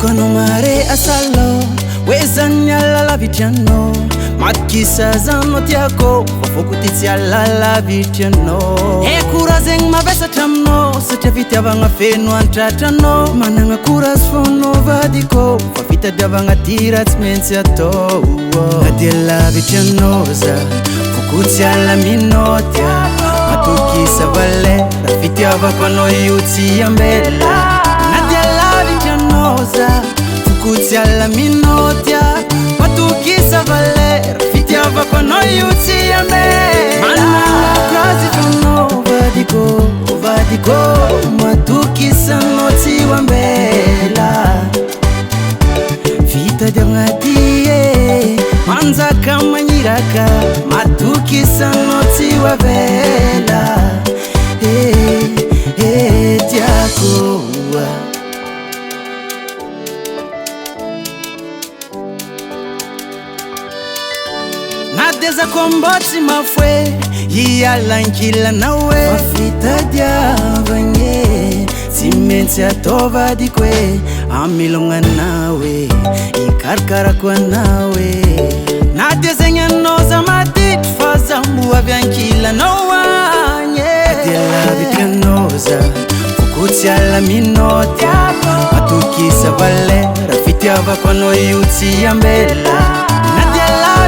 Kono mare asalo wezanya la vitiano makisa zano tiako fokuti la vitiano e kurazeng mabesa tamno sete vita banga feno antratano mananga kuras fono vadiko fafita davanga tirats mensiato adela vitianoza fokuti la minotia matukisa vale rafiti avakono yuti ambela nadela vitianoza fokuti la minotia matukisa vale rafiti avakono yuti ambela mananga crazy fono vadiko matukisa noti wambela vita jangadie manza kama nyiraka matukisa noti wabela tiako nadeza komboti mafwe yiyalankila nawe mafita diavanye simensi atova dikwe amilonga nawe ikarkara kwa nawe nadeza nyanoza matit fazambu avyankila nawanye adela vitanoza fukuti ala minotia matukisa vale rafiti avakono yuti ambela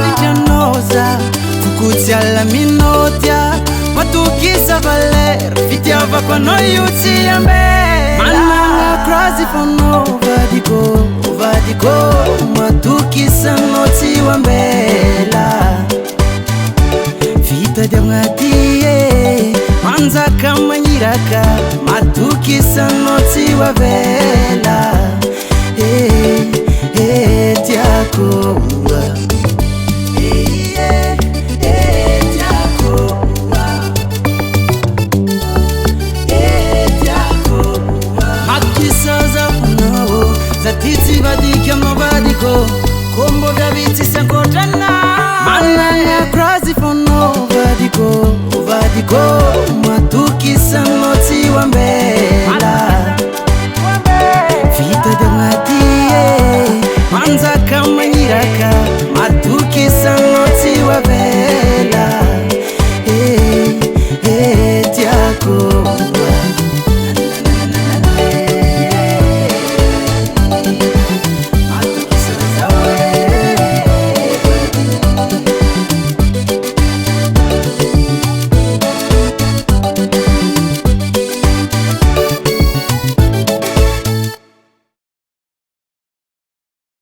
vitanoza fukuti ala minotia matukisa vale rafiti avakono yuti ambela mananga crazy fono vadiko matukisa noti wambela vita jangadie manza kama nyiraka matukisa noti wabela